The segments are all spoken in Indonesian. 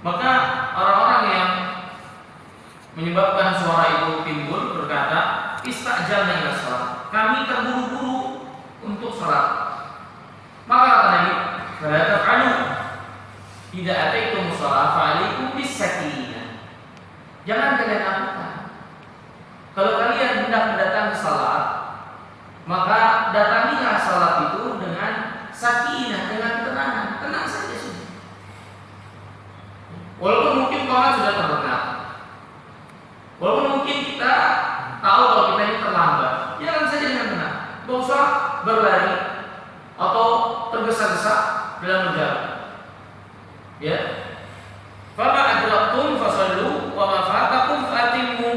Maka orang-orang yang menyebabkan suara itu timbul berkata, istajalna ila salat. Kami terburu-buru untuk salat. Maka kata Nabi, "Fala taf'alu. Idza ataitum shalah fa'alaikum bis-sakinah." Jangan kalian lakukan. Kalau kalian hendak mendatangi salat, maka datangilah salat itu dengan sakinah, dengan ketenangan. Tenang saja sudah. Walaupun mungkin Tuhan sudah terdengar, walaupun mungkin kita tahu kalau kita ini terlambat, jalan saja dengan tenang. Tidak usah berlari atau tergesa-gesa dalam berjalan. Ya. Fama adraktum fasallu wa ma fatakum fatimmu.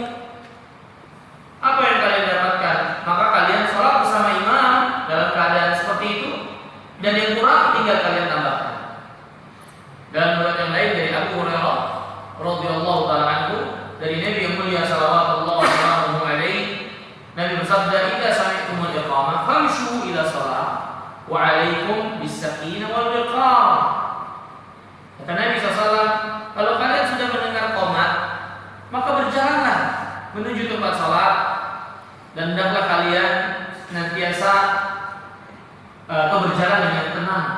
Apa yang kalian dapatkan, maka kalian sholat bersama imam dalam keadaan seperti itu, dan yang kurang tinggal kalian tambahkan. Dan riwayat yang lain dari Abu Hurairah radhiyallahu taala anhu, dari Nabi yang mulia sallallahu alaihi, Nabi bersabda, "Idza sami'tumul iqamah famshu ila shalah wa 'alaikum bis-sakinah wal wiqar." Kata Nabi SAW, kalau kalian sudah mendengar qomat, maka berjalanlah menuju tempat salat, dan hendaklah kalian senantiasa berjalan dengan tenang,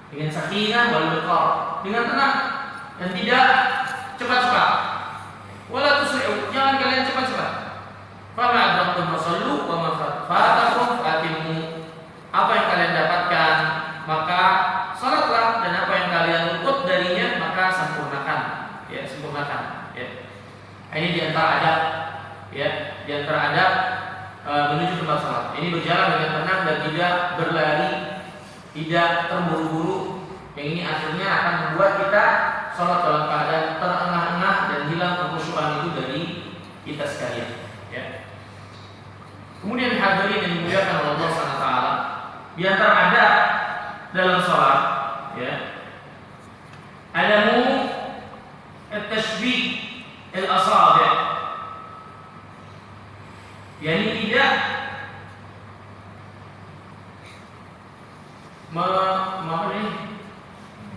dengan sakinah wal wiqar, dengan tenang dan tidak cepat-cepat. Wala tusri'u, jangan kalian cepat-cepat. Fama adraktum fasallu wa ma fatakum fatimmu. Apa yang kalian dapatkan, maka salatlah, dan apa yang kalian luput darinya, maka sempurnakan. Ya, sempurnakan. Ya. Ini di antara adab, ya, di antara adab menuju tempat salat. Ini berjalan dengan tenang dan tidak berlari, tidak terburu-buru. Yang ini akhirnya akan membuat kita salat dalam keadaan terengah-engah dan hilang kekhusyuan itu dari kita sekalian. Ya. Kemudian hadirin yang dimuliakan oleh Allah Subhanahu wa taala, di antara adab dalam salat, ya, adamu at-tashbih al-asabi'. Yani tidak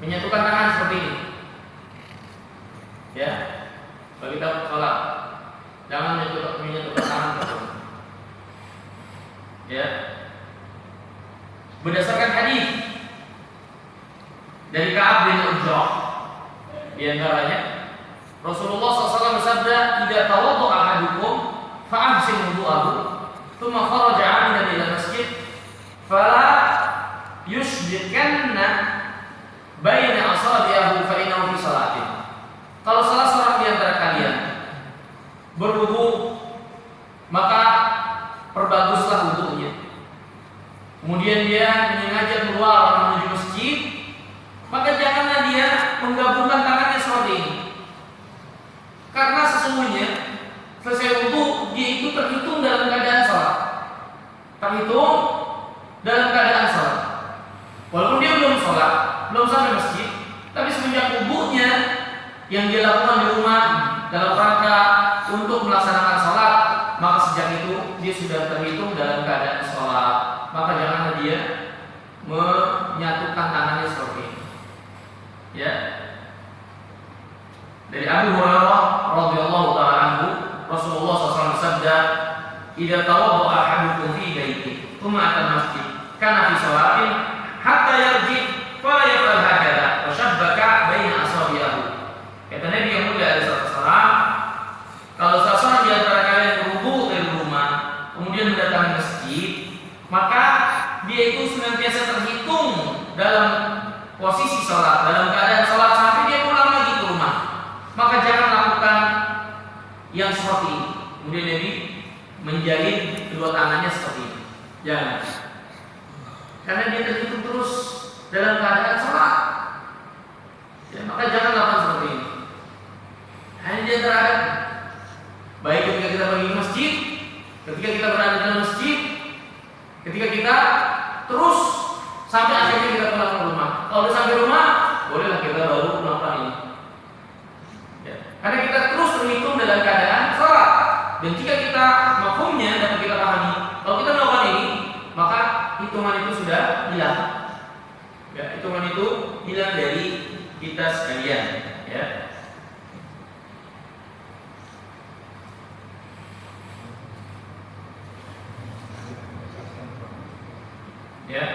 menyatukan tangan seperti ini. Ya, kalau kita sholat, jangan menyatukan tangan seperti ini. Ya, berdasarkan hadis dari Ka'ab bin Ujrah, di antaranya Rasulullah SAW bersabda, "Idza tawadda'a ahadukum fa'ahsin wudu'ahu, thumma kharaja 'aminan ila masjid, fala yushbikanna baina asabi'ahu fa innahu fi salatin." Kalau salah seorang di antara kalian berwudu, maka perbaguslah wudunya. Kemudian dia menyengaja keluar menuju masjid, maka janganlah dia menggabungkan tangannya seperti ini. Karena sesungguhnya selesai wudu, dia itu terhitung dalam keadaan salat. Terhitung dalam keadaan salat. Walaupun dia belum salat, belum sampai masjid, tapi semenjak wudunya yang dia lakukan di rumah dalam rangka untuk melaksanakan salat, maka sejak itu dia sudah terhitung dalam keadaan salat. Maka janganlah dia menyatukan tangannya seperti ini. Ya. Dari Abu Hurairah radhiyallahu taala anhu, Rasulullah SAW bersabda, "Idza tawadda'a ahadukum fi baitihi, thumma ata masjid, kana fi salatin hatta yarji, fala yaf'al hakadha, wa shabbaka baina asabi'ahu." Kata Nabi yang mulia alaihi wasallam, kalau salah seorang di antara kalian berwudu dari rumah, kemudian mendatangi masjid, maka dia itu senantiasa terhitung dalam posisi salat, dalam keadaan salat sampai dia pulang lagi ke rumah. Maka jangan lakukan yang seperti ini. Kemudian Nabi menjalin kedua tangannya seperti ini. Jangan. Karena dia terhitung terus dalam keadaan salat. Ya, maka jangan lakukan seperti ini. Hanya dia terhadap, baik ketika kita pergi ke masjid, ketika kita berada dalam masjid, ketika kita terus sampai akhirnya kita pulang ke rumah. Kalau sudah sampai rumah, bolehlah kita baru melakukan ini. Ya. Karena kita terus terhitung dalam keadaan salat. Dan jika kita mafhumnya dapat kita pahami, kalau kita melakukan ini, maka hitungan itu sudah hilang. Ya, hitungan itu hilang dari kita sekalian. ya. Ya.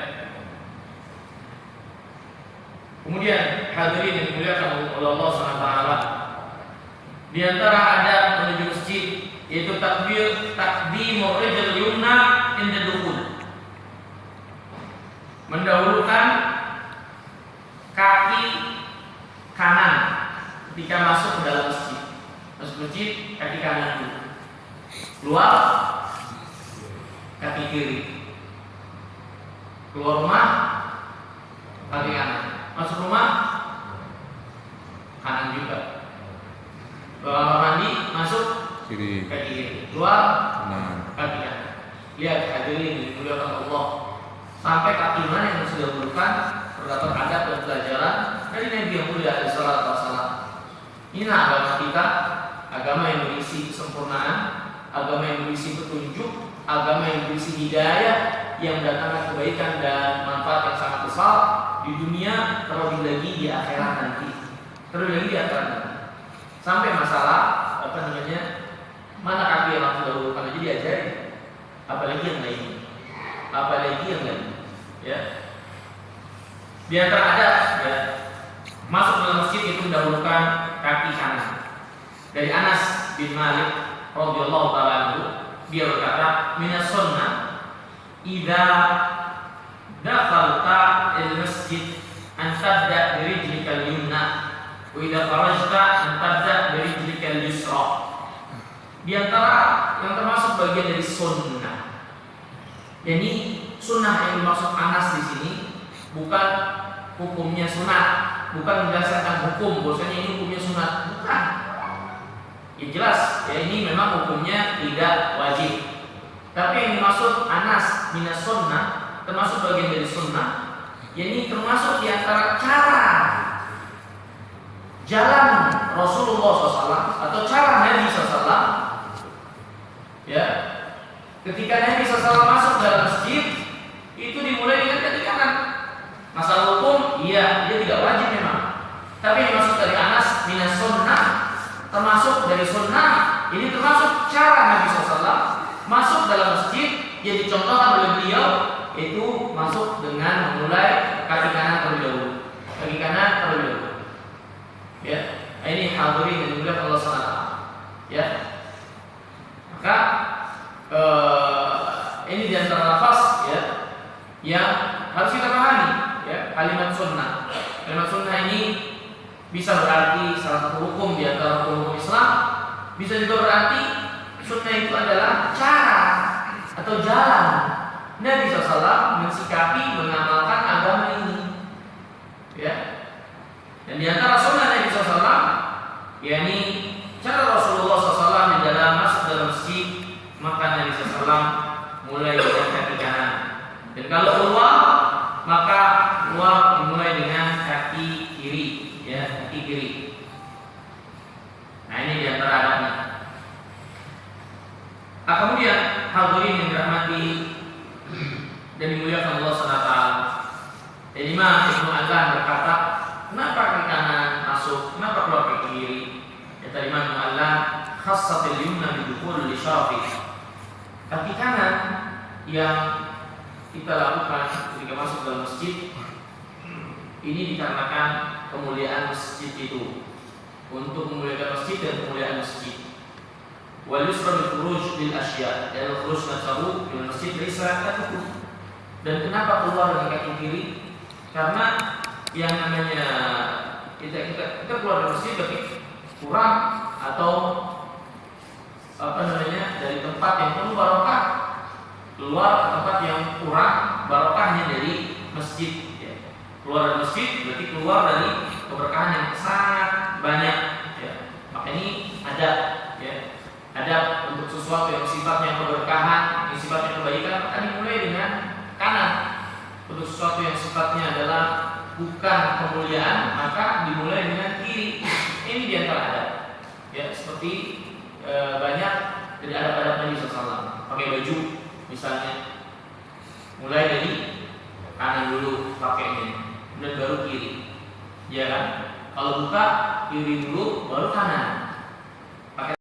Kemudian hadirin yang dimuliakan oleh Allah SWT, di antara adab menuju masjid yaitu takdimur rijl yumna inda dukhul, mendahulukan kaki kanan ketika masuk ke dalam masjid. Masuk masjid kaki kanan dulu, keluar kaki kiri, keluar rumah kaki kanan, masuk rumah kanan juga, kamar mandi masuk kiri, kaki kiri, keluar kanan. kaki kanan. Lihat hadirin dimuliakan Allah, sampai kaki mana yang sudah didahulukan terdapat adab dan pelajaran dari Nabi yang mulia alaihi salatu wasallam. Ini agama kita, agama yang berisi kesempurnaan, agama yang berisi petunjuk, agama yang berisi hidayah, yang mendatangkan kebaikan dan manfaat yang sangat besar di dunia, terlebih lagi di akhirat nanti. Terlebih lagi di akhirat nanti. Sampai masalah mana kaki yang harus didahulukan aja diajarin. Apalagi yang lain. Apalagi yang lain. Ya. Di antara adab, ya, masuk dalam masjid itu mendahulukan kaki kanan. Dari Anas bin Malik radhiyallahu taala anhu, dia berkata, "Minas sunnah idza dakhalta al-masjid an tabda bi rijlika al-yumna wa idza kharajta an tabda bi rijlika al-yusra." Di antara yang termasuk bagian dari sunnah. Yani sunnah yang dimaksud Anas di sini bukan hukumnya sunat, bukan berdasarkan hukum bahwasanya ini hukumnya sunat, bukan. Ya jelas, ya ini memang hukumnya tidak wajib. Tapi yang dimaksud Anas minas sunnah, termasuk bagian dari sunnah, yakni termasuk di antara cara jalan Rasulullah SAW atau cara Nabi SAW. Ya, ketika Nabi SAW masuk dalam masjid, itu dimulai dengan kaki kanan. Masalah hukum, iya, dia tidak wajib memang. Tapi yang masuk dari Anas minas sunnah, termasuk dari sunnah, ini termasuk cara Nabi SAW masuk dalam masjid yang dicontohkan oleh beliau, itu masuk dengan memulai kaki kanan terlebih dahulu. Kaki kanan terlebih dahulu. Ya, ini hadirin yang dimuliakan Allah SWT. Ya, maka ini diantara lafaz ya yang harus kita pahami. Ya, kalimat sunnah. Kalimat sunnah ini bisa berarti salah satu hukum di antara hukum Islam, bisa juga berarti sunnah itu adalah cara atau jalan Nabi SAW mensikapi mengamalkan agama ini. Ya. Dan di antara sunnah Nabi SAW, yakni cara Rasulullah SAW di dalam masuk dalam masjid, maka Nabi SAW mulai dengan kaki kanan. Dan kalau keluar, maka keluar dimulai dengan kaki kiri, ya, kaki kiri. Nah, ini di antara adabnya. Kemudian hadirin yang dirahmati dan dimuliakan Allah SWT, Imam Ibnu Al-Lan berkata, kenapa kaki kanan masuk, kenapa keluar kaki kiri? Kata Imam Ibnu Al-Lan, khassatil yumna bidukhul li syarafi. Kaki kanan yang kita lakukan ketika masuk dalam masjid ini dikarenakan kemuliaan masjid itu, untuk memuliakan masjid dan kemuliaan masjid. Wal yusra bil khuruj bil asya, dan khuruj nasabu bil masjid laysa katuhu. Dan kenapa keluar dengan kaki kiri? Karena yang namanya kita keluar dari masjid tapi kurang atau dari tempat yang penuh barokah, keluar ke tempat yang kurang barokahnya dari masjid. Ya. Keluar dari masjid berarti keluar dari keberkahan yang sangat banyak. Ya. Maka ini ada, ya, ada untuk sesuatu yang sifatnya keberkahan, yang sifatnya kebaikan, maka dimulai dengan kanan. Untuk sesuatu yang sifatnya adalah bukan kemuliaan, maka dimulai dengan kiri. Ini diantara adab. Ya, seperti banyak dari adab-adab Nabi SAW. Pakai baju misalnya, mulai dari kanan dulu pakainya, kemudian baru kiri. Ya kan? Kalau Kalau buka kiri dulu baru kanan.